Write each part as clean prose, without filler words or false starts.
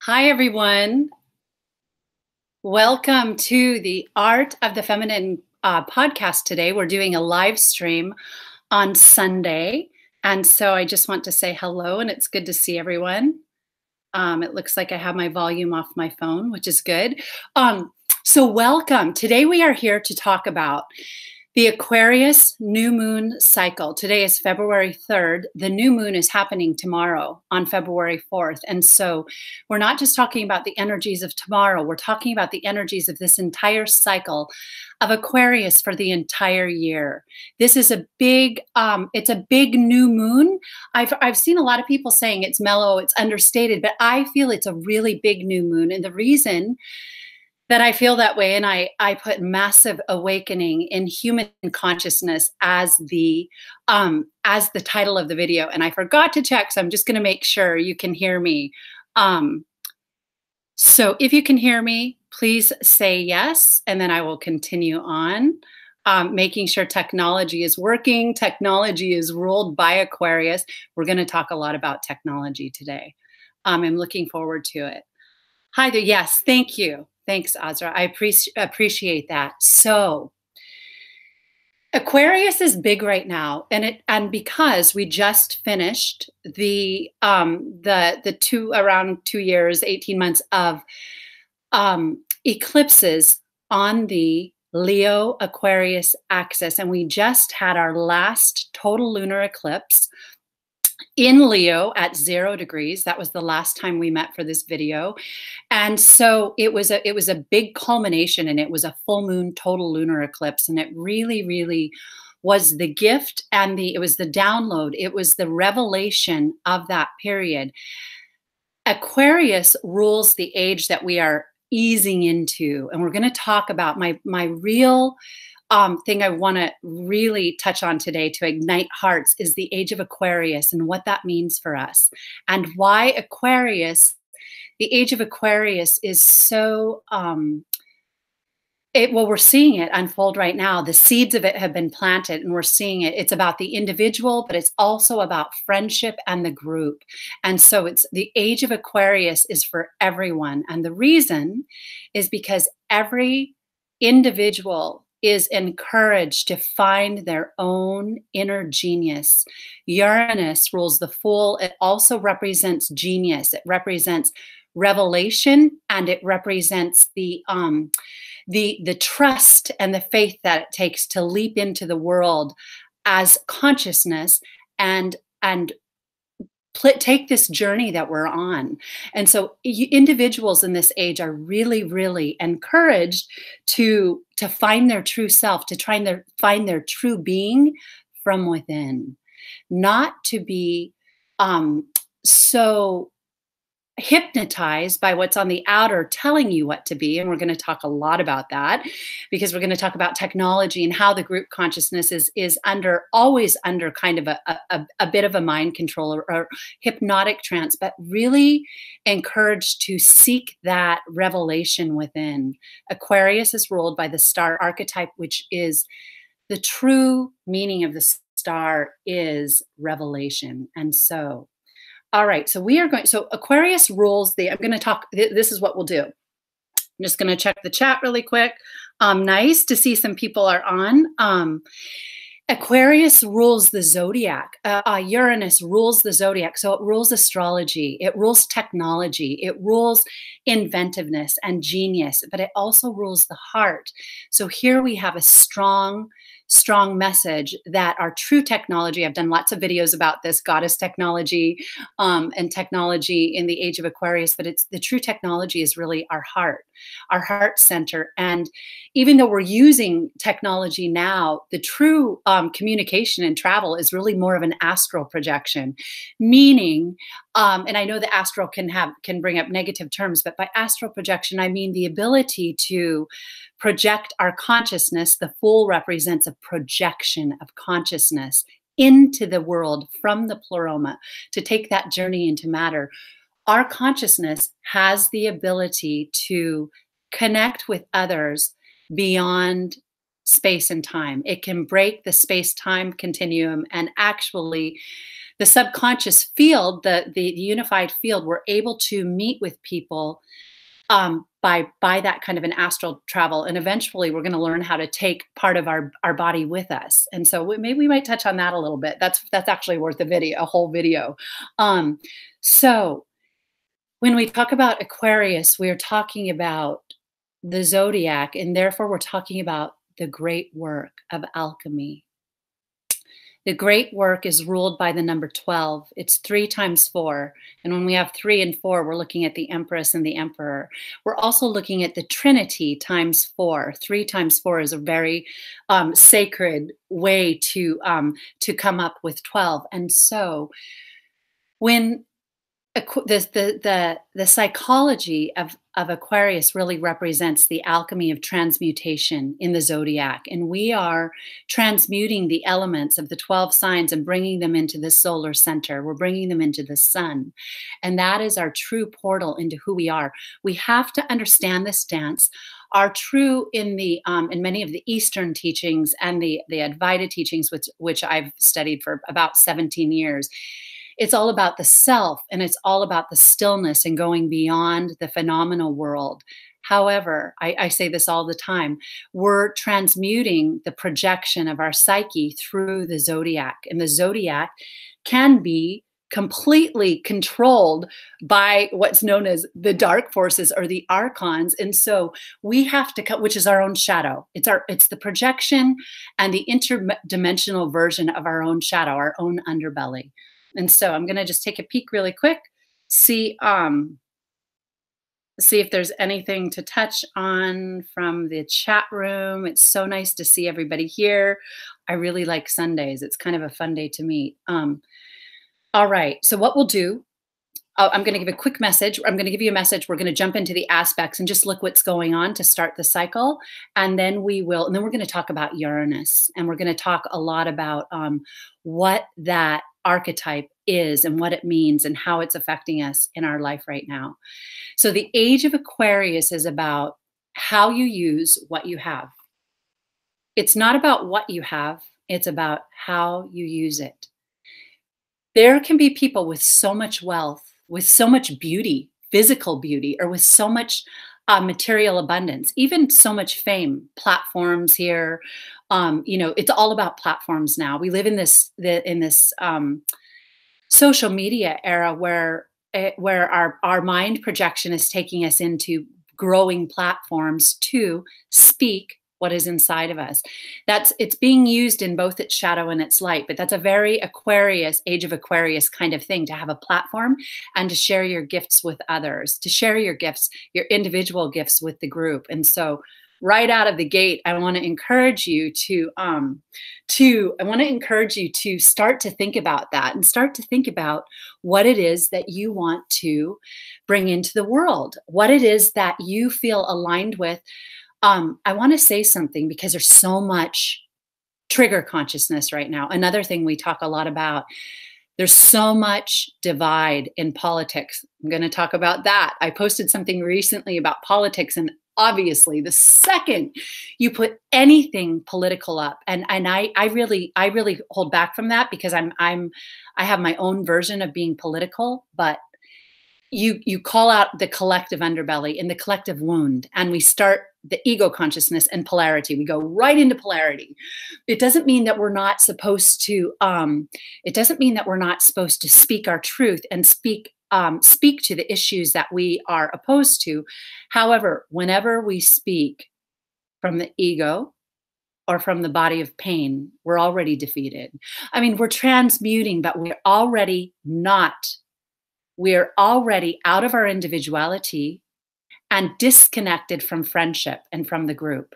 Hi, everyone. Welcome to the Art of the Feminine podcast today. We're doing a live stream on Sunday. And so I just want to say hello, and it's good to see everyone. It looks like I have my volume off my phone, which is good. So welcome. Today we are here to talk about the Aquarius New Moon cycle. Today is February 3rd. The new moon is happening tomorrow on February 4th. And so we're not just talking about the energies of tomorrow, we're talking about the energies of this entire cycle of Aquarius for the entire year. This is a big, it's a big new moon. I've seen a lot of people saying it's mellow, it's understated, but I feel it's a really big new moon. And the reason that I feel that way, and I put massive awakening in human consciousness as the title of the video, and I forgot to check, so I'm just going to make sure you can hear me. So if you can hear me, please say yes, and then I will continue on. Making sure technology is working. Technology is ruled by Aquarius. We're going to talk a lot about technology today. I'm looking forward to it. Hi there. Yes, thank you. Thanks, Azra. I appreciate that. So Aquarius is big right now, and because we just finished the around 2 years, 18 months of eclipses on the Leo Aquarius axis, and we just had our last total lunar eclipse in Leo at 0 degrees. That was the last time we met for this video. And so it was a big culmination, and it was a full moon total lunar eclipse. And it really, really was the gift, and it was the download. It was the revelation of that period. Aquarius rules the age that we are easing into. And we're going to talk about my real thing I want to really touch on today to ignite hearts is the age of Aquarius and what that means for us, and why Aquarius, the age of Aquarius, is so well, we're seeing it unfold right now. The seeds of it have been planted, and we're seeing it. It's about the individual, but it's also about friendship and the group. And so it's the age of Aquarius is for everyone. And the reason is because every individual is encouraged to find their own inner genius. Uranus rules the Fool. It also represents genius. It represents revelation, and it represents the trust and the faith that it takes to leap into the world as consciousness and take this journey that we're on. And so individuals in this age are really, really encouraged to find their true self, to try and find their true being from within, not to be so hypnotized by what's on the outer telling you what to be. And we're going to talk a lot about that, because we're going to talk about technology and how the group consciousness is always under kind of a bit of a mind control or hypnotic trance, but really encouraged to seek that revelation within. Aquarius is ruled by the star archetype, which is the true meaning of the star is revelation. And so all right, so so Aquarius rules I'm going to talk, this is what we'll do. I'm just going to check the chat really quick. Nice to see some people are on. Aquarius rules the zodiac. Uranus rules the zodiac. So it rules astrology. It rules technology. It rules inventiveness and genius, but it also rules the heart. So here we have a strong message that our true technology, I've done lots of videos about this, goddess technology and technology in the age of Aquarius, but it's the true technology is really our heart center. And even though we're using technology now, the true communication and travel is really more of an astral projection, meaning, and I know the astral can bring up negative terms, but by astral projection, I mean the ability to project our consciousness. The Fool represents a projection of consciousness into the world from the pleroma, to take that journey into matter. Our consciousness has the ability to connect with others beyond space and time. It can break the space-time continuum and actually the subconscious field, the unified field, we're able to meet with people by that kind of an astral travel, and eventually we're going to learn how to take part of our body with us. And so maybe we might touch on that a little bit. That's actually worth a whole video. So when we talk about Aquarius, we're talking about the zodiac, and therefore we're talking about the great work of alchemy. The great work is ruled by the number 12. It's 3 times 4. And when we have 3 and 4, we're looking at the Empress and the Emperor. We're also looking at the Trinity times 4. 3 times 4 is a very sacred way to come up with 12. And so when the psychology of Aquarius really represents the alchemy of transmutation in the zodiac, and we are transmuting the elements of the 12 signs and bringing them into the solar center. We're bringing them into the sun, and that is our true portal into who we are. We have to understand this dance. Are true in many of the Eastern teachings and the Advaita teachings, which I've studied for about 17 years. It's all about the self, and it's all about the stillness and going beyond the phenomenal world. However, I say this all the time, we're transmuting the projection of our psyche through the zodiac, and the zodiac can be completely controlled by what's known as the dark forces or the archons. And so we have to cut, which is our own shadow. It's the projection and the interdimensional version of our own shadow, our own underbelly. And so I'm going to just take a peek really quick, see if there's anything to touch on from the chat room. It's so nice to see everybody here. I really like Sundays. It's kind of a fun day to meet. All right. So what we'll do, I'm going to give a quick message. I'm going to give you a message. We're going to jump into the aspects and just look what's going on to start the cycle. And then we're going to talk about Uranus, and we're going to talk a lot about what that archetype is and what it means and how it's affecting us in our life right now. So the age of Aquarius is about how you use what you have. It's not about what you have. It's about how you use it. There can be people with so much wealth, with so much beauty, physical beauty, or with so much material abundance, even so much fame, platforms here. It's all about platforms now. We live in this social media era where our mind projection is taking us into growing platforms to speak what is inside of us. It's being used in both its shadow and its light, but that's a very Aquarius, age of Aquarius kind of thing, to have a platform and to share your gifts with others, to share your gifts, your individual gifts with the group. And so right out of the gate, I want to encourage you to start to think about that, and start to think about what it is that you want to bring into the world, what it is that you feel aligned with. I want to say something because there's so much trigger consciousness right now. Another thing we talk a lot about, there's so much divide in politics. I'm going to talk about that. I posted something recently about politics, and obviously the second you put anything political up, and I really hold back from that, because I have my own version of being political, but you call out the collective underbelly and the collective wound, and we start the ego consciousness and polarity. We go right into polarity. It doesn't mean that we're not supposed to. It doesn't mean that we're not supposed to speak our truth and speak to the issues that we are opposed to. However, whenever we speak from the ego or from the body of pain, we're already defeated. I mean, we're transmuting, but we're already not. We're already out of our individuality and disconnected from friendship and from the group.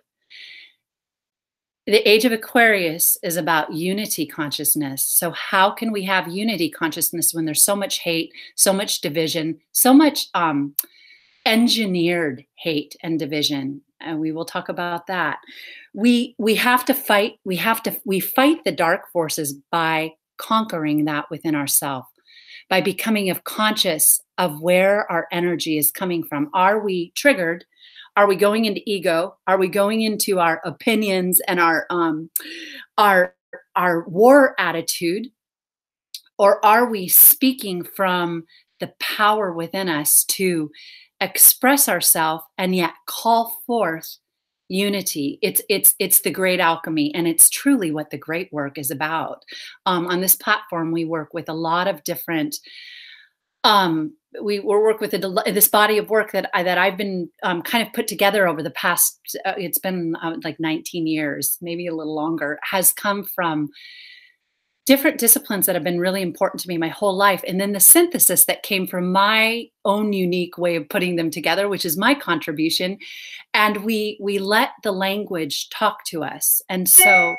The age of Aquarius is about unity consciousness. So how can we have unity consciousness when there's so much hate, so much division, so much engineered hate and division? And we will talk about that. We have to fight. We fight the dark forces by conquering that within ourselves, by becoming conscious of where our energy is coming from. Are we triggered? Are we going into ego? Are we going into our opinions and our war attitude? Or are we speaking from the power within us to express ourselves and yet call forth unity? It's the great alchemy, and it's truly what the great work is about. On this platform, we work with a lot of different. We work with this body of work that I've been kind of put together over the past. It's been like 19 years, maybe a little longer. Has come from different disciplines that have been really important to me my whole life. And then the synthesis that came from my own unique way of putting them together, which is my contribution. And we let the language talk to us. And so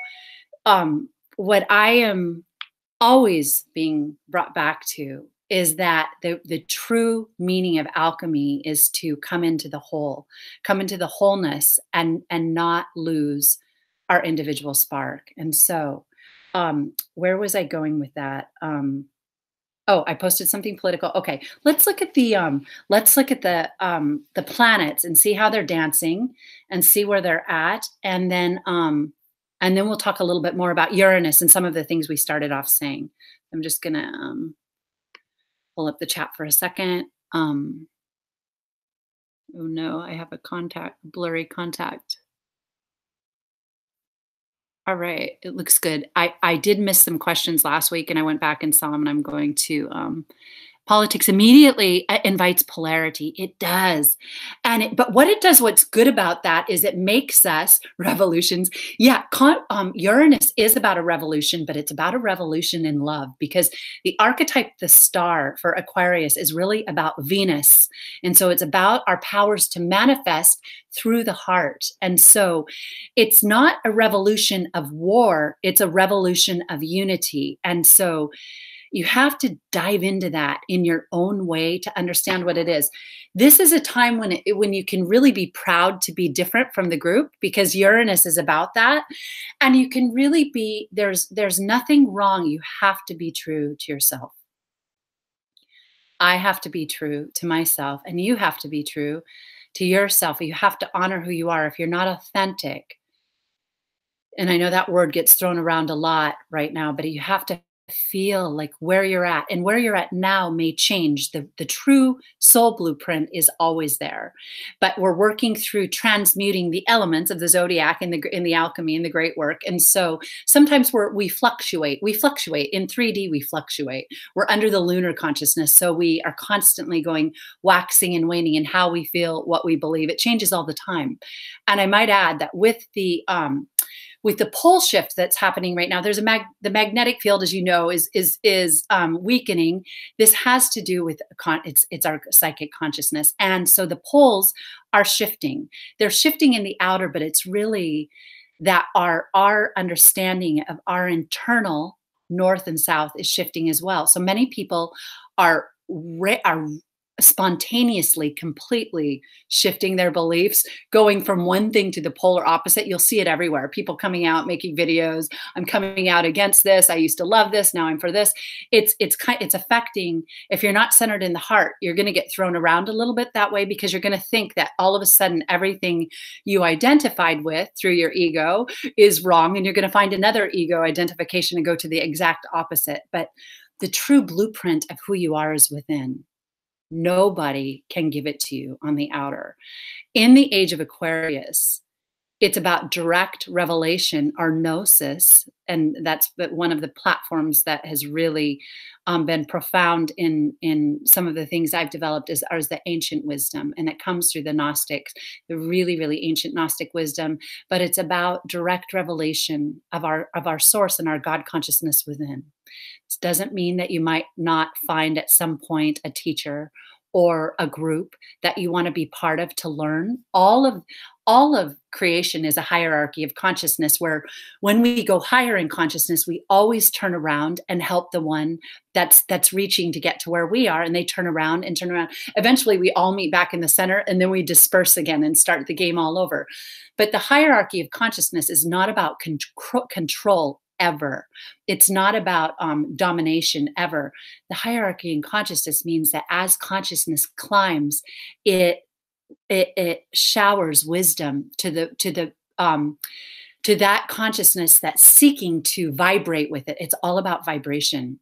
what I am always being brought back to is that the true meaning of alchemy is to come into the whole, come into the wholeness, and not lose our individual spark. And so where was I going with that? Oh, I posted something political. Okay, let's look at the planets and see how they're dancing and see where they're at, and then we'll talk a little bit more about Uranus and some of the things we started off saying. I'm just gonna pull up the chat for a second. Oh no, I have a blurry contact. All right, it looks good. I did miss some questions last week, and I went back and saw them, and I'm going to politics immediately invites polarity. It does. But what it does, what's good about that is it makes us revolutions. Yeah, Uranus is about a revolution, but it's about a revolution in love, because the archetype, the star for Aquarius, is really about Venus. And so it's about our powers to manifest through the heart. And so it's not a revolution of war, it's a revolution of unity. And so you have to dive into that in your own way to understand what it is. This is a time when you can really be proud to be different from the group, because Uranus is about that. And you can really be, there's nothing wrong. You have to be true to yourself. I have to be true to myself, and you have to be true to yourself. You have to honor who you are. If you're not authentic, and I know that word gets thrown around a lot right now, but you have to feel like where you're at, and where you're at now may change. The true soul blueprint is always there, but we're working through transmuting the elements of the zodiac in the alchemy and the great work. And so sometimes we fluctuate in 3D. We fluctuate. We're under the lunar consciousness, so we are constantly going waxing and waning in how we feel, what we believe. It changes all the time. And I might add that with the pole shift that's happening right now, there's the magnetic field, as you know, is weakening. This has to do with it's our psychic consciousness, and so the poles are shifting. They're shifting in the outer, but it's really that our understanding of our internal north and south is shifting as well. So many people are spontaneously, completely shifting their beliefs, going from one thing to the polar opposite. You'll see it everywhere. People coming out, making videos. I'm coming out against this. I used to love this. Now I'm for this. It's affecting. If you're not centered in the heart, you're going to get thrown around a little bit that way, because you're going to think that all of a sudden everything you identified with through your ego is wrong, and you're going to find another ego identification and go to the exact opposite. But the true blueprint of who you are is within. Nobody can give it to you on the outer. In the age of Aquarius, it's about direct revelation, or gnosis, and that's one of the platforms that has really been profound in some of the things I've developed is the ancient wisdom, and it comes through the Gnostics, the really, really ancient Gnostic wisdom. But it's about direct revelation of our source and our God consciousness within. This doesn't mean that you might not find at some point a teacher or a group that you want to be part of to learn. All of creation is a hierarchy of consciousness, where when we go higher in consciousness, we always turn around and help the one that's reaching to get to where we are, and they turn around and turn around. Eventually we all meet back in the center, and then we disperse again and start the game all over. But the hierarchy of consciousness is not about control ever. It's not about domination ever. The hierarchy in consciousness means that as consciousness climbs, it showers wisdom to that consciousness that's seeking to vibrate with it. It's all about vibration.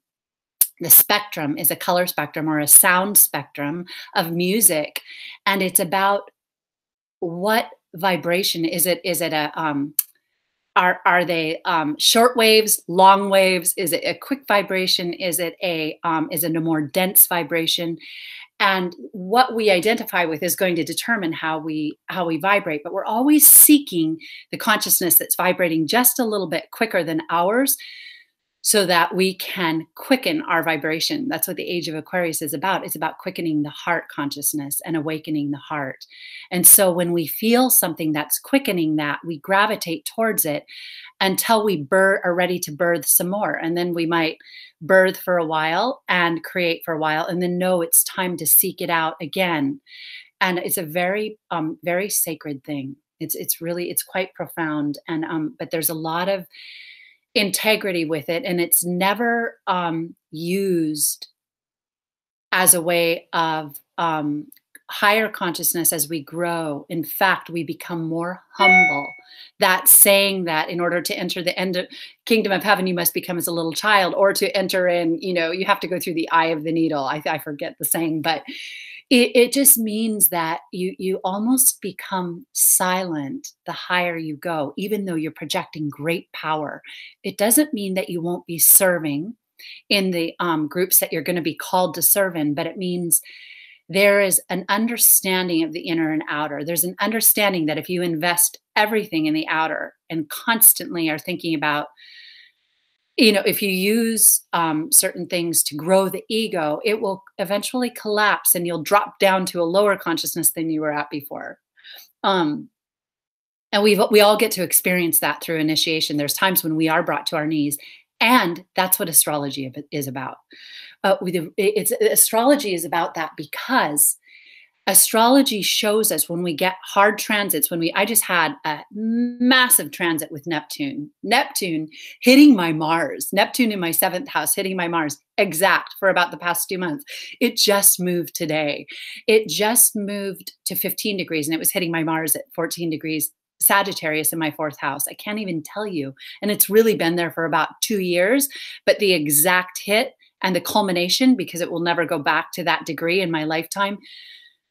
The spectrum is a color spectrum or a sound spectrum of music, and it's about what vibration is it? Is it a are they short waves, long waves? Is it a quick vibration? Is it a more dense vibration? And what we identify with is going to determine how we vibrate. But we're always seeking the consciousness that's vibrating just a little bit quicker than ours, so that we can quicken our vibration. That's what the Age of Aquarius is about. It's about quickening the heart consciousness and awakening the heart. And so when we feel something that's quickening that, we gravitate towards it until we are ready to birth some more. And then we might birth for a while and create for a while, and then know it's time to seek it out again. And it's a very, very sacred thing. It's quite profound. And but there's a lot of integrity with it, and it's never used as a way of higher consciousness as we grow. In fact, we become more humble. That saying that in order to enter the kingdom of heaven, you must become as a little child, or to enter in, you have to go through the eye of the needle. I forget the saying, but it just means that you almost become silent the higher you go, even though you're projecting great power. It doesn't mean that you won't be serving in the groups that you're going to be called to serve in, but it means there is an understanding of the inner and outer. There's an understanding that if you invest everything in the outer and constantly are thinking about, if you use certain things to grow the ego, it will eventually collapse and you'll drop down to a lower consciousness than you were at before. And we all get to experience that through initiation. There's times when we are brought to our knees, and that's what astrology is about. Astrology is about that because astrology shows us when we get hard transits. I just had a massive transit with Neptune hitting my Mars, Neptune in my 7th house hitting my Mars exact for about the past 2 months. It just moved today. It just moved to 15 degrees and it was hitting my Mars at 14 degrees Sagittarius in my 4th house. I can't even tell you. And it's really been there for about 2 years, but the exact hit and the culmination, because it will never go back to that degree in my lifetime,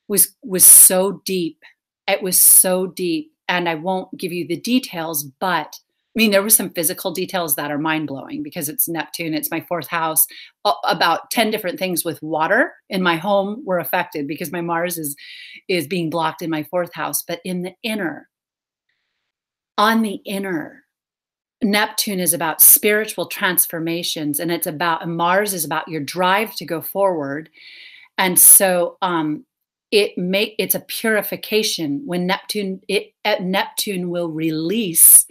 was so deep. It was so deep. And I won't give you the details, but there were some physical details that are mind-blowing because it's Neptune, it's my 4th house. About 10 different things with water in my home were affected because my Mars is being blocked in my 4th house. But on the inner, Neptune is about spiritual transformations, and Mars is about your drive to go forward. And so it's a purification when Neptune will release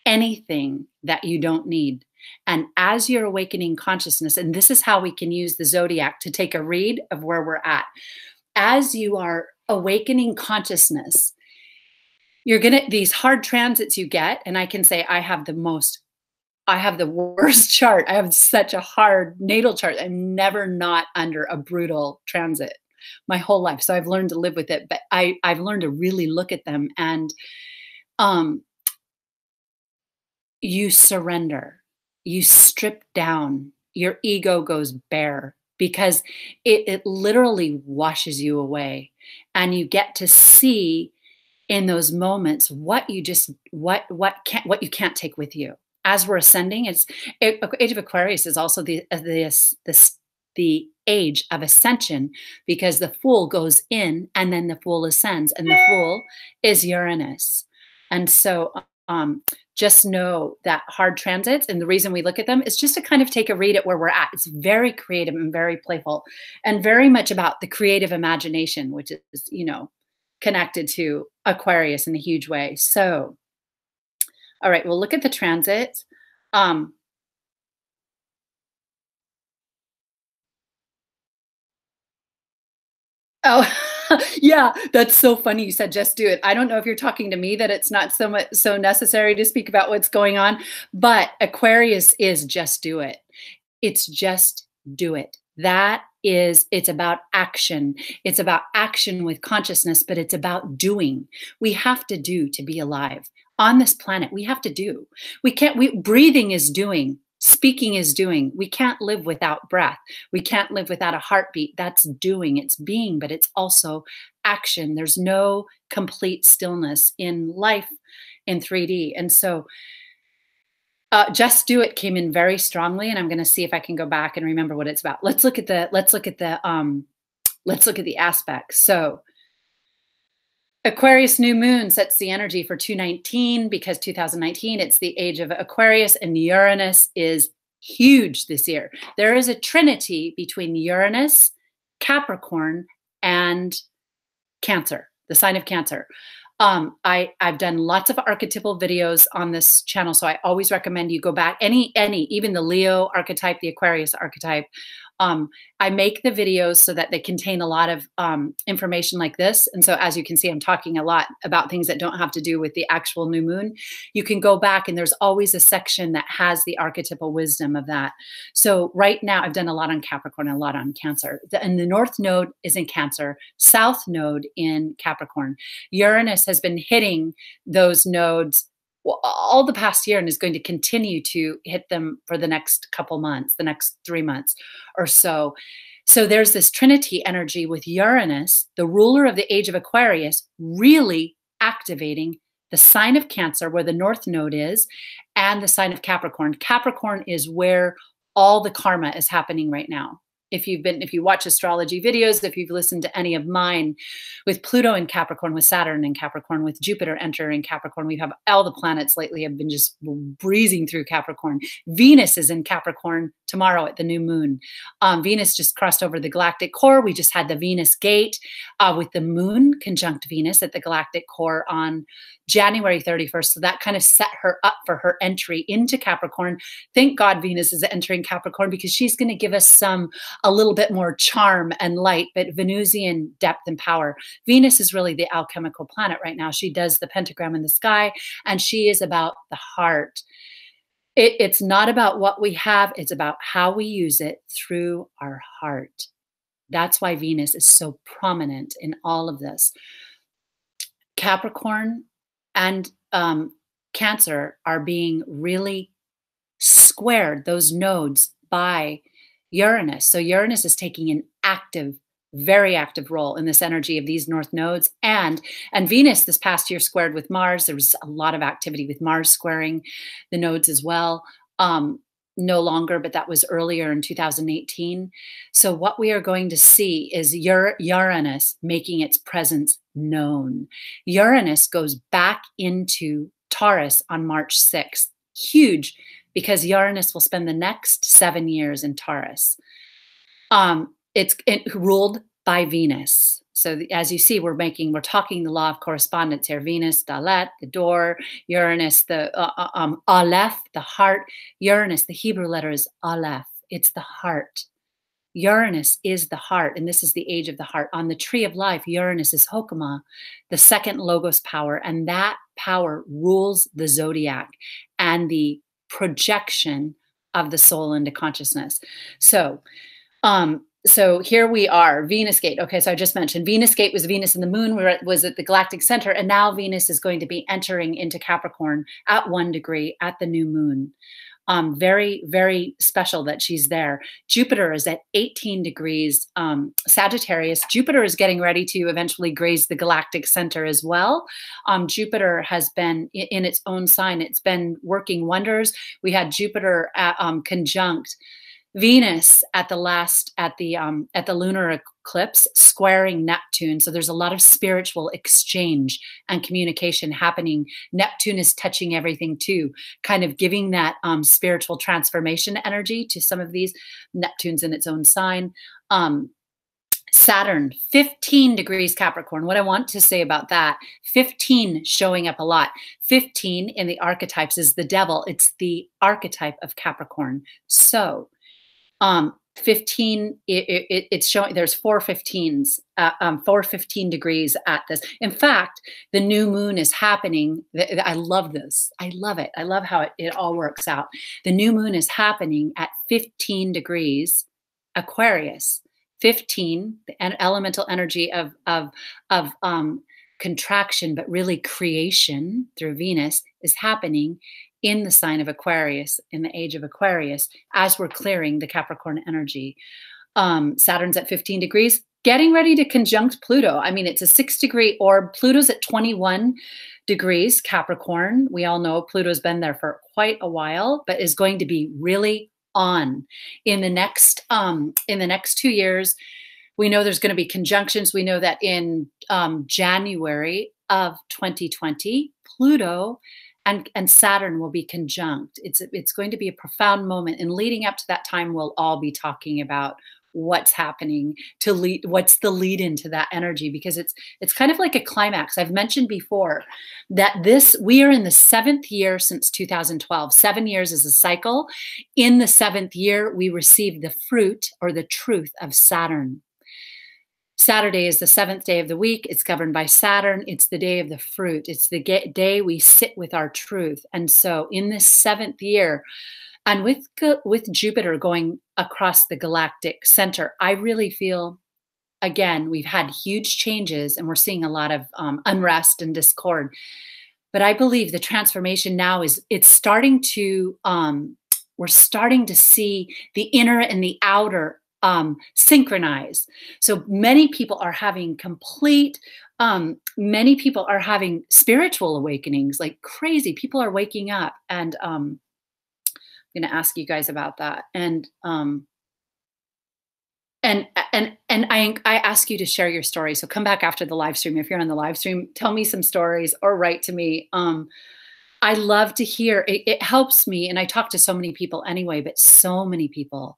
anything that you don't need. And as you're awakening consciousness, and this is how we can use the zodiac to take a read of where we're at. As you are awakening consciousness, these hard transits you get, and I can say I have the worst chart. I have such a hard natal chart. I'm never not under a brutal transit my whole life. So I've learned to live with it, but I've learned to really look at them, and you surrender, you strip down, your ego goes bare because it literally washes you away, and you get to see in those moments what you can't take with you. As we're ascending, Age of Aquarius is also the age of ascension, because the Fool goes in and then the Fool ascends, and the Fool is Uranus. And so just know that hard transits, and the reason we look at them is just to kind of take a read at where we're at. It's very creative and very playful and very much about the creative imagination, which is, connected to Aquarius in a huge way. So, all right, we'll look at the transits. Oh, yeah, that's so funny. You said just do it. I don't know if you're talking to me that it's not so necessary to speak about what's going on, but Aquarius is just do it. It's just do it. It's about action. It's about action with consciousness, but it's about doing. We have to do to be alive. On this planet, we have to do. Breathing is doing. Speaking is doing. We can't live without breath. We can't live without a heartbeat. That's doing, it's being, but it's also action. There's no complete stillness in life in 3D. And so Just Do It came in very strongly, and I'm going to see if I can go back and remember what it's about. Let's look at the aspects. So Aquarius New Moon sets the energy for 219 because 2019, it's the age of Aquarius, and Uranus is huge this year. There is a trinity between Uranus, Capricorn, and Cancer, the sign of Cancer. I've done lots of archetypal videos on this channel, so I always recommend you go back. Even the Leo archetype, the Aquarius archetype. I make the videos so that they contain a lot of information like this. And so as you can see, I'm talking a lot about things that don't have to do with the actual new moon. You can go back and there's always a section that has the archetypal wisdom of that. So right now I've done a lot on Capricorn, and a lot on Cancer. And the North Node is in Cancer, South Node in Capricorn. Uranus has been hitting those nodes all the past year and is going to continue to hit them for the next couple months, the next 3 months or so. So there's this trinity energy with Uranus, the ruler of the age of Aquarius, really activating the sign of Cancer, where the North Node is, and the sign of Capricorn. Capricorn is where all the karma is happening right now. If you watch astrology videos, if you've listened to any of mine, with Pluto in Capricorn, with Saturn in Capricorn, with Jupiter entering Capricorn, we have all the planets lately have been just breezing through Capricorn. Venus is in Capricorn tomorrow at the new moon. Venus just crossed over the galactic core. We just had the Venus gate with the moon conjunct Venus at the galactic core on January 31st. So that kind of set her up for her entry into Capricorn. Thank God Venus is entering Capricorn, because she's going to give us a little bit more charm and light, but Venusian depth and power. Venus is really the alchemical planet right now. She does the pentagram in the sky, and she is about the heart. It's not about what we have. It's about how we use it through our heart. That's why Venus is so prominent in all of this. Capricorn and Cancer are being really squared, those nodes, by Uranus. So Uranus is taking an active, very active role in this energy of these north nodes. And Venus this past year squared with Mars. There was a lot of activity with Mars squaring the nodes as well. No longer, but that was earlier in 2018. So what we are going to see is Uranus making its presence known. Uranus goes back into Taurus on March 6th. Huge, because Uranus will spend the next 7 years in Taurus. It's ruled by Venus. So as you see, we're talking the law of correspondence here. Venus, Dalet, the door. Uranus, the Aleph, the heart. Uranus, the Hebrew letter is Aleph. It's the heart. Uranus is the heart, and this is the age of the heart. On the tree of life, Uranus is Hokmah, the second logos power, and that power rules the zodiac and the projection of the soul into consciousness. So here we are, Venus gate. Okay, so I just mentioned Venus gate was Venus and the moon was at the galactic center, and now Venus is going to be entering into Capricorn at 1 degree at the new moon. Very, very special that she's there. Jupiter is at 18 degrees Sagittarius. Jupiter is getting ready to eventually graze the galactic center as well. Jupiter has been in its own sign. It's been working wonders. We had Jupiter conjunct Venus at the lunar eclipse, squaring Neptune. So there's a lot of spiritual exchange and communication happening. Neptune is touching everything too, kind of giving that spiritual transformation energy to some of these. Neptune's in its own sign. Saturn, 15 degrees Capricorn. What I want to say about that, 15 showing up a lot. 15 in the archetypes is the devil. It's the archetype of Capricorn. So 15, it's showing there's 4 15s, 4 15 degrees at this. In fact, the new moon is happening. I love this. I love it. I love how it all works out. The new moon is happening at 15 degrees Aquarius. 15, the elemental energy of contraction, but really creation through Venus is happening in the sign of Aquarius, in the age of Aquarius, as we're clearing the Capricorn energy. Saturn's at 15 degrees, getting ready to conjunct Pluto. I mean, it's a 6-degree orb. Pluto's at 21 degrees Capricorn. We all know Pluto's been there for quite a while, but is going to be really on in the next 2 years. We know there's going to be conjunctions. We know that in January of 2020, Pluto and Saturn will be conjunct. It's going to be a profound moment. And leading up to that time, we'll all be talking about what's happening to lead, what's the lead into that energy, because it's kind of like a climax. I've mentioned before that we are in the 7th year since 2012. 7 years is a cycle. In the 7th year, we receive the fruit or the truth of Saturn. Saturday is the 7th day of the week. It's governed by Saturn. It's the day of the fruit. It's the day we sit with our truth. And so in this 7th year, and with Jupiter going across the galactic center, I really feel, again, we've had huge changes and we're seeing a lot of unrest and discord. But I believe the transformation now it's starting to, we're starting to see the inner and the outer synchronize. So many people are having many people are having spiritual awakenings like crazy. People are waking up, and I'm going to ask you guys about that. And I ask you to share your story. So come back after the live stream. If you're on the live stream, tell me some stories or write to me. I love to hear. It helps me, and I talk to so many people anyway. But so many people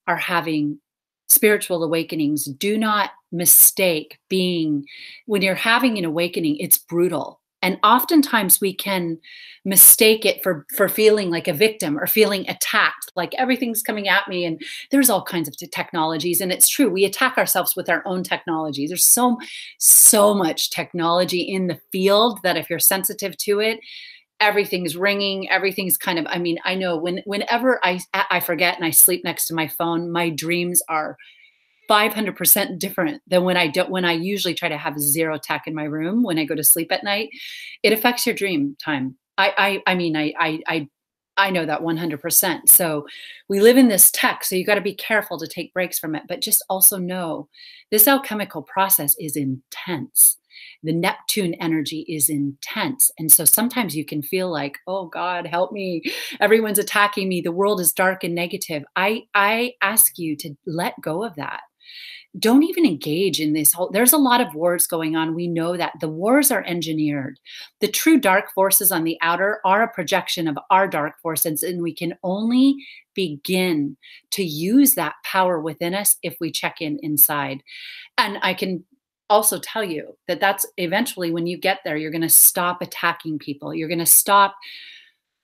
are having spiritual awakenings. Do not mistake when you're having an awakening, it's brutal. And oftentimes we can mistake it for feeling like a victim or feeling attacked, like everything's coming at me. And there's all kinds of technologies. And it's true, we attack ourselves with our own technology. There's so much technology in the field that if you're sensitive to it, everything's ringing, everything's kind of, I mean, I know whenever I forget and I sleep next to my phone, my dreams are 500% different than when I usually try to have zero tech in my room when I go to sleep at night. It affects your dream time. I know that 100%. So we live in this tech, so you got to be careful to take breaks from it, but just also know this alchemical process is intense. The Neptune energy is intense. And so sometimes you can feel like, oh God, help me. Everyone's attacking me. The world is dark and negative. I ask you to let go of that. Don't even engage in this there's a lot of wars going on. We know that the wars are engineered. The true dark forces on the outer are a projection of our dark forces, and we can only begin to use that power within us if we check inside. And I can also tell you that that's eventually when you get there, you're going to stop attacking people. You're going to stop.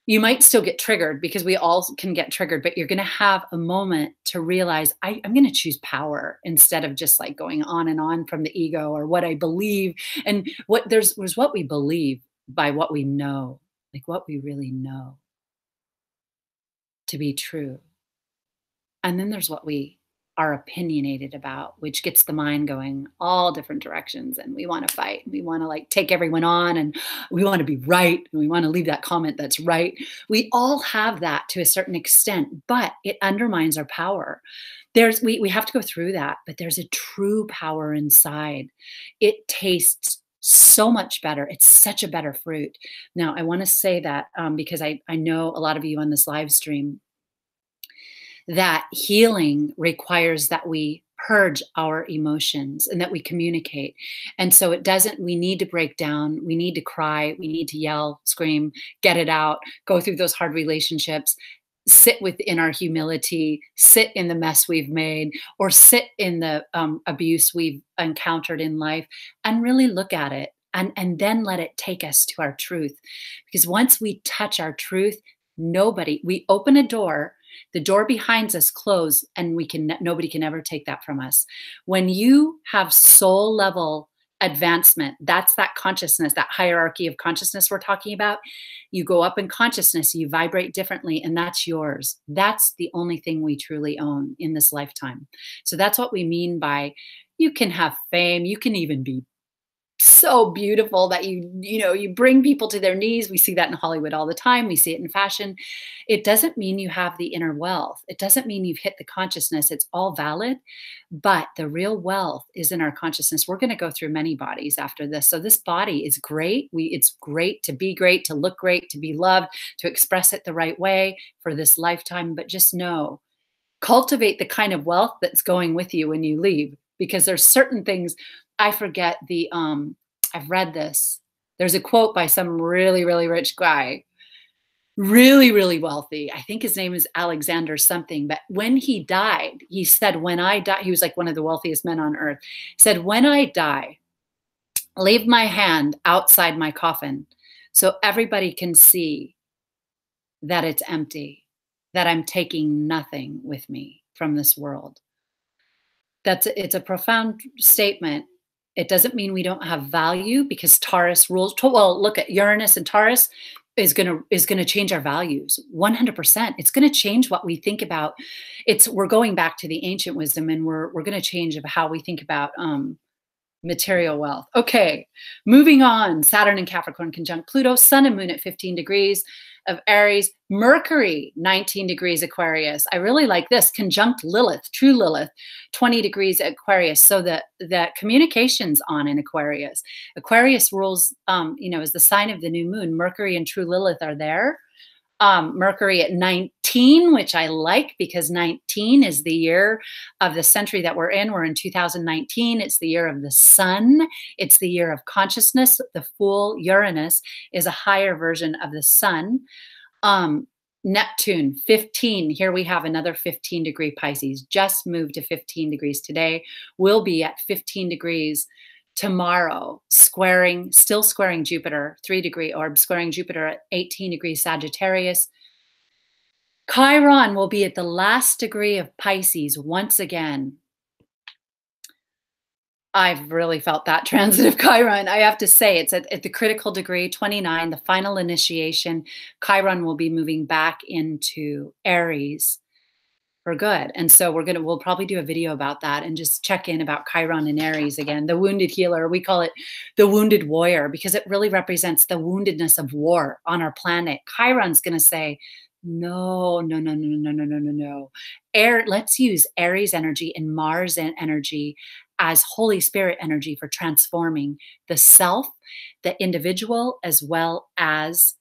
You might still get triggered because we all can get triggered, but you're going to have a moment to realize I'm going to choose power instead of just like going on and on from the ego or what I believe. And there's what we believe by what we know, like what we really know to be true. And then there's what we are opinionated about, which gets the mind going all different directions. And we want to fight. We want to like take everyone on, and we want to be right. And we want to leave that comment that's right. We all have that to a certain extent, but it undermines our power. We have to go through that, but there's a true power inside. It tastes so much better. It's such a better fruit. Now, I want to say that because I know a lot of you on this live stream, that healing requires that we purge our emotions and that we communicate. And so we need to break down, we need to cry, we need to yell, scream, get it out, go through those hard relationships, sit within our humility, sit in the mess we've made, or sit in the abuse we've encountered in life, and really look at it and then let it take us to our truth. Because once we touch our truth, we open a door, the door behind us closes, and nobody can ever take that from us. When you have soul level advancement, that's that consciousness, that hierarchy of consciousness we're talking about. You go up in consciousness, you vibrate differently, and that's yours. That's the only thing we truly own in this lifetime. So that's what we mean by you can have fame, you can even be so beautiful that you bring people to their knees. We see that in Hollywood all the time. We see it in fashion. It doesn't mean you have the inner wealth. It doesn't mean you've hit the consciousness. It's all valid, but the real wealth is in our consciousness. We're going to go through many bodies after this. So this body is great. It's great to be great, to look great, to be loved, to express it the right way for this lifetime. But just know, cultivate the kind of wealth that's going with you when you leave, because there's certain things. I forget I've read this. There's a quote by some really, really rich guy, really, really wealthy. I think his name is Alexander something, but when he died, he said, when I die, he was like one of the wealthiest men on earth. He said, when I die, leave my hand outside my coffin so everybody can see that it's empty, that I'm taking nothing with me from this world. It's a profound statement. It doesn't mean we don't have value, because Taurus rules. Well, look at Uranus and Taurus is gonna change our values 100%. It's gonna change what we think about. We're going back to the ancient wisdom, and we're gonna change how we think about material wealth. Okay, moving on. Saturn and Capricorn conjunct Pluto, Sun and Moon at 15 degrees of Aries, Mercury 19 degrees Aquarius. I really like this. Conjunct Lilith, true Lilith, 20 degrees Aquarius. So the communication's on in Aquarius. Aquarius rules, is the sign of the new moon. Mercury and true Lilith are there. Mercury at 19, which I like, because 19 is the year of the century that we're in. We're in 2019. It's the year of the sun. It's the year of consciousness. The full Uranus is a higher version of the sun. Neptune, 15. Here we have another 15 degree Pisces. Just moved to 15 degrees today. We'll be at 15 degrees tomorrow, still squaring Jupiter, 3-degree orb, squaring Jupiter at 18 degrees Sagittarius. Chiron will be at the last degree of Pisces once again. I've really felt that transit of Chiron. I have to say, it's at the critical degree, 29, the final initiation. Chiron will be moving back into Aries for good. And so we'll probably do a video about that and just check in about Chiron and Aries again. The wounded healer, we call it the wounded warrior, because it really represents the woundedness of war on our planet. Chiron's going to say, no. Let's use Aries energy and Mars energy as Holy Spirit energy for transforming the self, the individual, as well as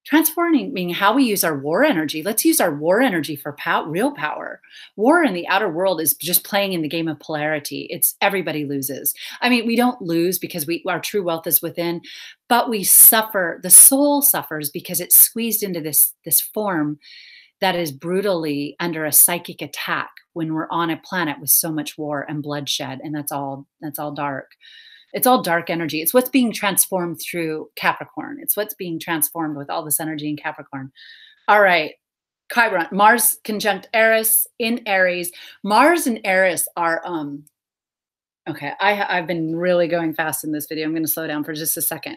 transforming how we use our war energy. Let's use our war energy for real power. War in the outer world is just playing in the game of polarity. Everybody loses. I mean, we don't lose because our true wealth is within, but we suffer. The soul suffers because it's squeezed into this form that is brutally under a psychic attack when we're on a planet with so much war and bloodshed, and that's all dark. It's all dark energy. It's what's being transformed through Capricorn. It's what's being transformed with all this energy in Capricorn. All right, Chiron, Mars conjunct Eris in Aries. Mars and Eris are, okay, I've been really going fast in this video. I'm going to slow down for just a second.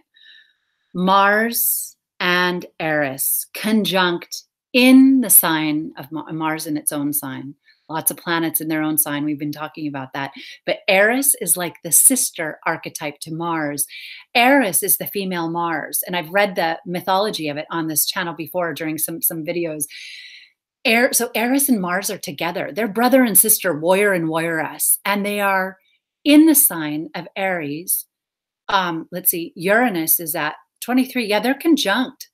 Mars and Eris conjunct in the sign of Mars in its own sign. Lots of planets in their own sign. We've been talking about that. But Eris is like the sister archetype to Mars. Eris is the female Mars. And I've read the mythology of it on this channel before during some videos. So Eris and Mars are together. They're brother and sister, warrior and warrioress. And they are in the sign of Aries. Let's see, Uranus is at 23. Yeah, they're conjunct.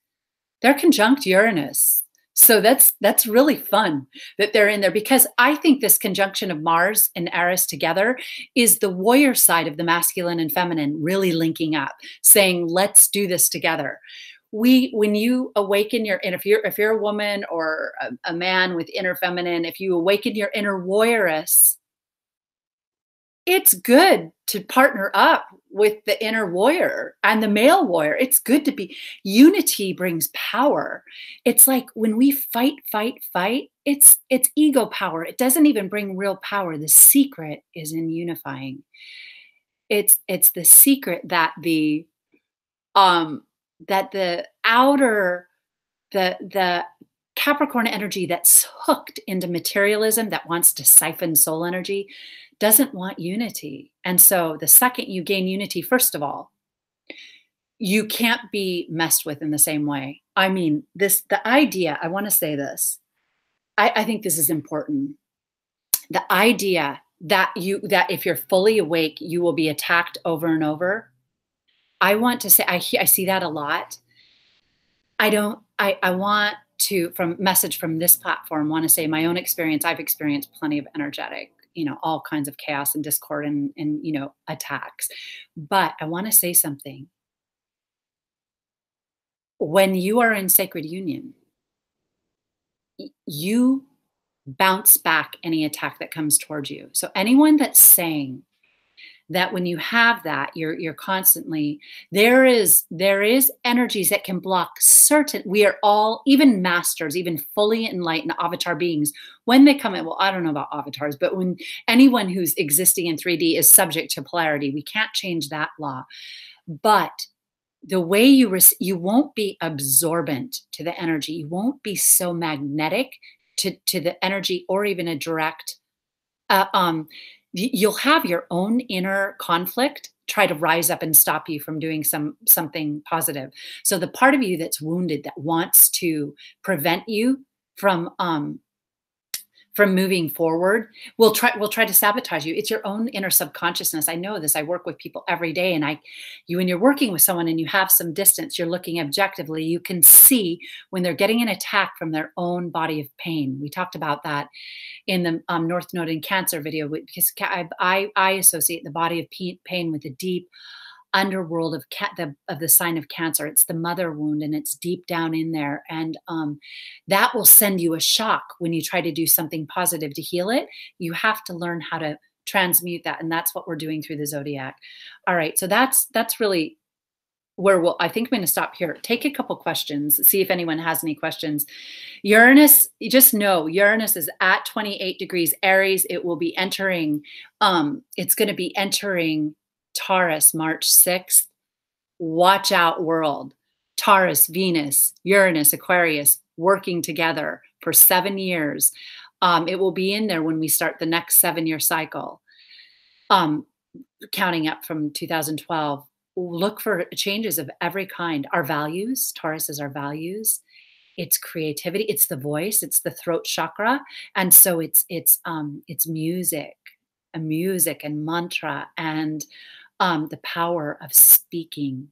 They're conjunct Uranus. So that's really fun that they're in there, because I think this conjunction of Mars and Eris together is the warrior side of the masculine and feminine really linking up, saying, let's do this together. When you awaken and if you're a woman or a man with inner feminine, if you awaken your inner warrioress, it's good to partner up with the inner warrior and the male warrior. It's good to be. Unity brings power. It's like when we fight, it's ego power. It doesn't even bring real power. The secret is in unifying. It's the secret that the outer, the Capricorn energy that's hooked into materialism, that wants to siphon soul energy, doesn't want unity. And so the second you gain unity, first of all, you can't be messed with in the same way. I mean, the idea, I want to say this. I think this is important. The idea that if you're fully awake, you will be attacked over and over. I want to say, I see that a lot. I want to, from message from this platform, want to say my own experience. I've experienced plenty of energetic, all kinds of chaos and discord and attacks. But I want to say something. When you are in sacred union, you bounce back any attack that comes towards you. So anyone that's saying that when you have that, you're constantly, there is energies that can block certain, we are all, even masters, even fully enlightened avatar beings, when they come in, well, I don't know about avatars, but when anyone who's existing in 3D is subject to polarity, we can't change that law. But the way you won't be absorbent to the energy, you won't be so magnetic to the energy, or even a direct, you'll have your own inner conflict try to rise up and stop you from doing something positive. So the part of you that's wounded, that wants to prevent you from moving forward, will try to sabotage you. It's your own inner subconsciousness. I know this. I work with people every day, and when you're working with someone and you have some distance, you're looking objectively, you can see when they're getting an attack from their own body of pain. We talked about that in the North Node in Cancer video, because I associate the body of pain with the deep underworld of the sign of Cancer. It's the mother wound, and it's deep down in there, and that will send you a shock when you try to do something positive to heal it. You have to learn how to transmute that, and that's what we're doing through the zodiac. All right, so that's really where I think I'm going to stop here. Take a couple questions, see if anyone has any questions. Uranus, you just know Uranus is at 28 degrees Aries. It will be entering, it's going to be entering Taurus March 6th. Watch out, world. Taurus, Venus, Uranus, Aquarius working together for 7 years. It will be in there when we start the next 7-year cycle, counting up from 2012. Look for changes of every kind. Our values, Taurus is our values. It's creativity. It's the voice. It's the throat chakra. And so it's music and mantra, and the power of speaking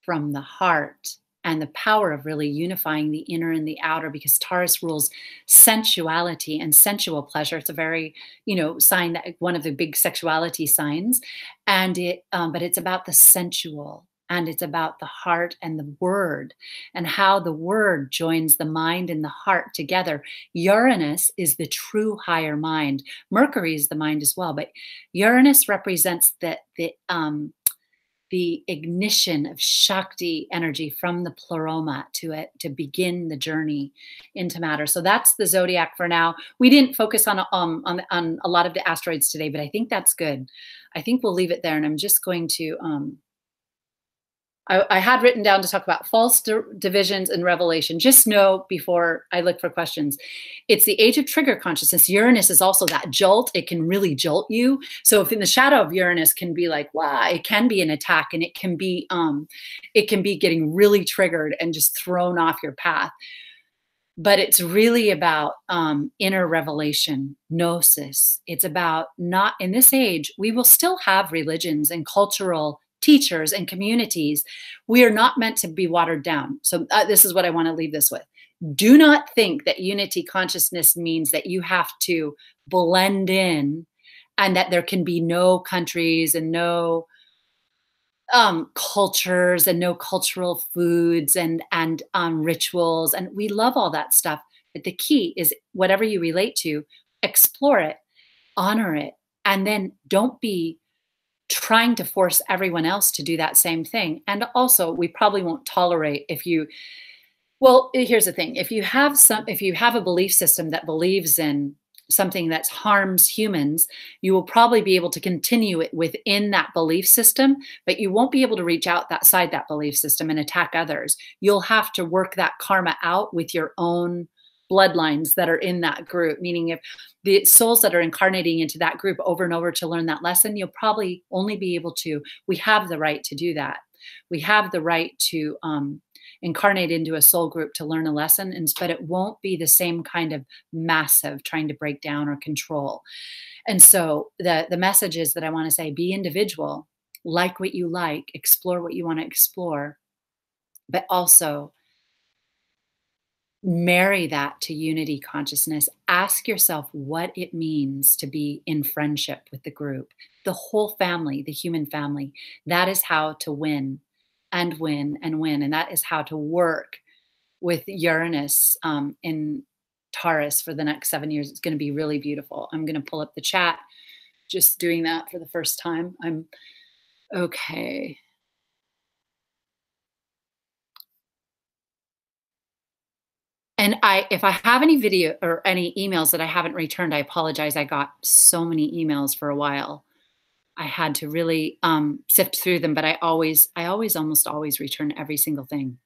from the heart, and the power of really unifying the inner and the outer, because Taurus rules sensuality and sensual pleasure. It's a very, sign, that one of the big sexuality signs, and but it's about the sensual, and it's about the heart and the word, and how the word joins the mind and the heart together. Uranus is the true higher mind. Mercury is the mind as well, but Uranus represents the ignition of Shakti energy from the pleroma to begin the journey into matter. So that's the zodiac for now. We didn't focus on a lot of the asteroids today, but I think that's good. I think we'll leave it there, and I'm just going to. I had written down to talk about false divisions and revelation. Just know, before I look for questions, it's the age of trigger consciousness. Uranus is also that jolt. It can really jolt you. So if in the shadow of Uranus can be like, wow, it can be an attack, and it can be getting really triggered and just thrown off your path. But it's really about inner revelation, gnosis. It's about, not in this age, we will still have religions and cultural teachers and communities. We are not meant to be watered down. So this is what I want to leave this with. Do not think that unity consciousness means that you have to blend in, and that there can be no countries and no cultures and no cultural foods and rituals. And we love all that stuff. But the key is, whatever you relate to, explore it, honor it, and then don't be trying to force everyone else to do that same thing. And also, we probably won't tolerate well, here's the thing. If you have a belief system that believes in something that harms humans, you will probably be able to continue it within that belief system, but you won't be able to reach outside that belief system and attack others. You'll have to work that karma out with your own bloodlines that are in that group, meaning if the souls that are incarnating into that group over and over to learn that lesson, you'll probably only be able to, we have the right to do that. We have the right to incarnate into a soul group to learn a lesson, but it won't be the same kind of massive trying to break down or control. And so the message is that I want to say, be individual, like what you like, explore what you want to explore, but also marry that to unity consciousness. Ask yourself what it means to be in friendship with the group, the whole family, the human family. That is how to win and win and win. And that is how to work with Uranus in Taurus for the next 7 years. It's going to be really beautiful. I'm going to pull up the chat, just doing that for the first time. I'm okay. And if I have any video or any emails that I haven't returned, I apologize. I got so many emails for a while. I had to really sift through them, but I almost always return every single thing.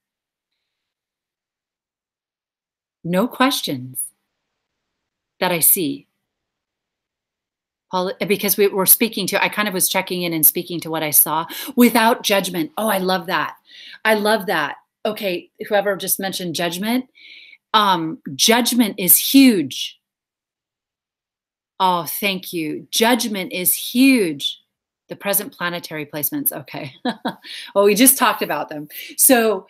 No questions that I see. Because we're speaking to, I kind of was checking in and speaking to what I saw without judgment. Oh, I love that. I love that. Okay, whoever just mentioned judgment. Judgment is huge. Oh, thank you. Judgment is huge. The present planetary placements. Okay. Well, we just talked about them. So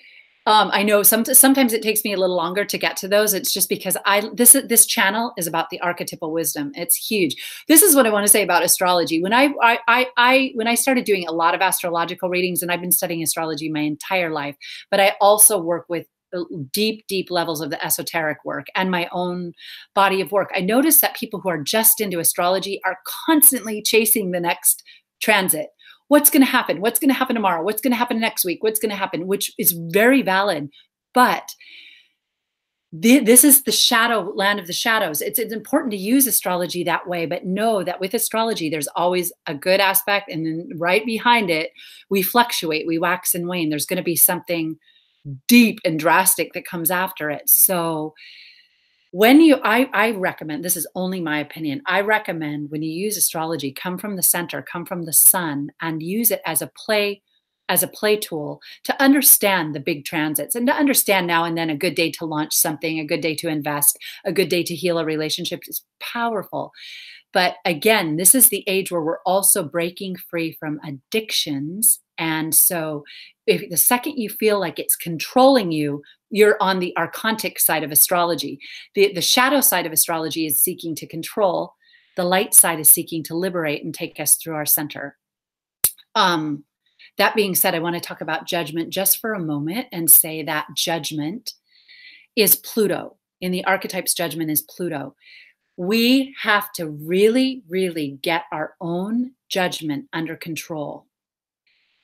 I know sometimes it takes me a little longer to get to those. It's just because this channel is about the archetypal wisdom. It's huge. This is what I want to say about astrology. When I started doing a lot of astrological readings, and I've been studying astrology my entire life, but I also work with deep levels of the esoteric work and my own body of work. I noticed that people who are just into astrology are constantly chasing the next transit. What's going to happen? What's going to happen tomorrow? What's going to happen next week? What's going to happen? Which is very valid. But this is the shadow land of the shadows. It's important to use astrology that way, but know that with astrology, there's always a good aspect. And then right behind it, we fluctuate, we wax and wane. There's going to be something deep and drastic that comes after it. So when I recommend, this is only my opinion, I recommend when you use astrology, come from the center, come from the sun, and use it as a play tool to understand the big transits and to understand now and then a good day to launch something, a good day to invest, a good day to heal a relationship is powerful. But again, this is the age where we're also breaking free from addictions. And so if the second you feel like it's controlling you, you're on the archontic side of astrology. The shadow side of astrology is seeking to control. The light side is seeking to liberate and take us through our center. That being said, I want to talk about judgment just for a moment and say that judgment is Pluto. In the archetypes, judgment is Pluto. We have to really get our own judgment under control.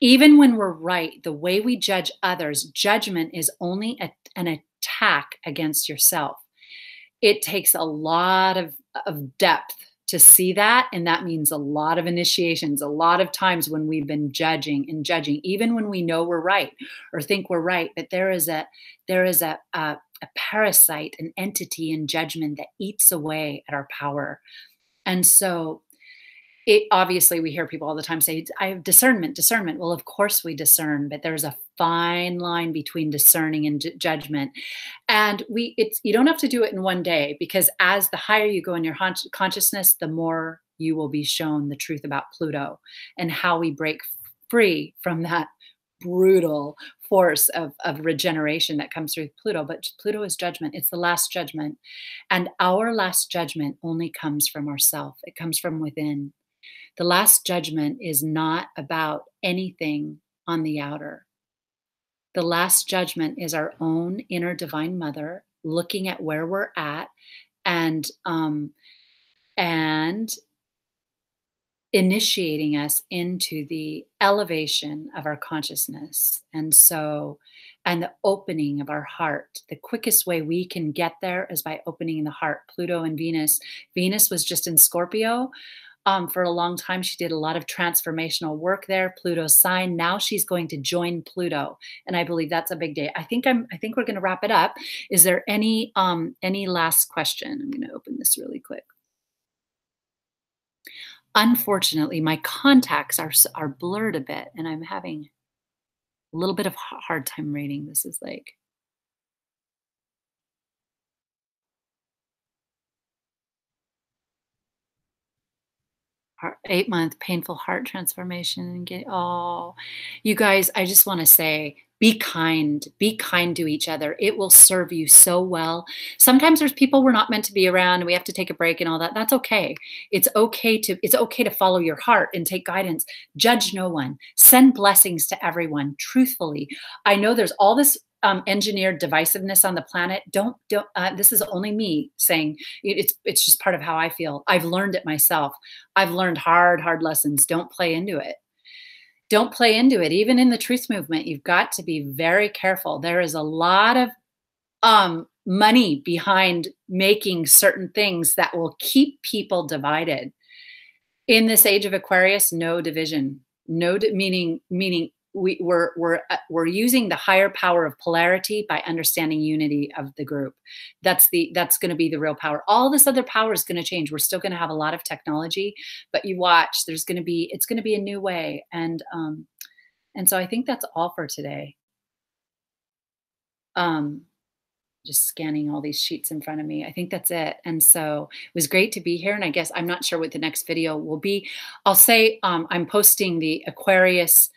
Even when we're right, the way we judge others, judgment is only an attack against yourself. It takes a lot of depth to see that, and that means a lot of initiations, a lot of times when we've been judging, even when we know we're right or think we're right, but there is a parasite, an entity in judgment that eats away at our power. And so obviously we hear people all the time say, I have discernment. Well, of course we discern, but there's a fine line between discerning and judgment. And you don't have to do it in one day, because as the higher you go in your consciousness, the more you will be shown the truth about Pluto and how we break free from that brutal force of regeneration that comes through Pluto. But Pluto is judgment. It's the last judgment. And our last judgment only comes from ourselves. It comes from within. The last judgment is not about anything on the outer. The last judgment is our own inner divine mother looking at where we're at and initiating us into the elevation of our consciousness. And the opening of our heart. The quickest way we can get there is by opening the heart. Pluto and Venus. Venus was just in Scorpio for a long time. She did a lot of transformational work there. Pluto's sign. Now she's going to join Pluto, and I believe that's a big day. I think we're going to wrap it up. Is there any last question? I'm going to open this really quick. Unfortunately, my contacts are blurred a bit, and I'm having a little bit of hard time reading. This is like, heart, 8-month painful heart transformation and get, oh, you guys, I just want to say, be kind to each other. It will serve you so well. Sometimes there's people we're not meant to be around and we have to take a break and all that. That's okay. It's okay to follow your heart and take guidance. Judge no one. Send blessings to everyone. Truthfully, I know there's all this engineered divisiveness on the planet. Don't this is only me saying it's just part of how I feel. I've learned it myself. I've learned hard lessons. Don't play into it. Don't play into it. Even in the truth movement, you've got to be very careful. There is a lot of money behind making certain things that will keep people divided. In this age of Aquarius, no division. Meaning we're using the higher power of polarity by understanding unity of the group. That's going to be the real power. All this other power is going to change. We're still going to have a lot of technology, but you watch, it's going to be a new way. And so I think that's all for today. Just scanning all these sheets in front of me. I think that's it. And so it was great to be here. And I guess I'm not sure what the next video will be. I'll say I'm posting the Aquarius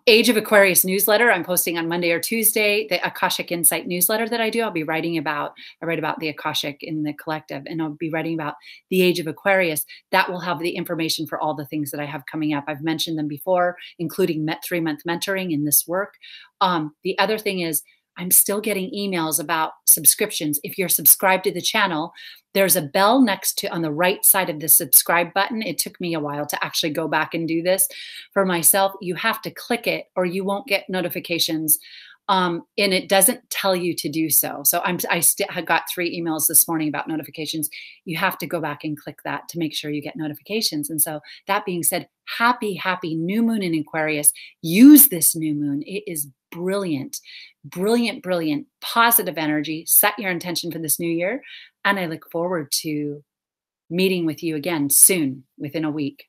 Age of Aquarius newsletter. I'm posting on Monday or Tuesday, the Akashic Insight newsletter that I do. I'll be writing about, I write about the Akashic in the collective, and I'll be writing about the Age of Aquarius. That will have the information for all the things that I have coming up. I've mentioned them before, including 3-month mentoring in this work. The other thing is I'm still getting emails about subscriptions. If you're subscribed to the channel, there's a bell next to on the right side of the subscribe button. It took me a while to actually go back and do this for myself. You have to click it or you won't get notifications. And it doesn't tell you to do so. So I got 3 emails this morning about notifications. You have to go back and click that to make sure you get notifications. And so that being said, happy new moon in Aquarius. Use this new moon. It is brilliant, positive energy. Set your intention for this new year. And I look forward to meeting with you again soon, within a week.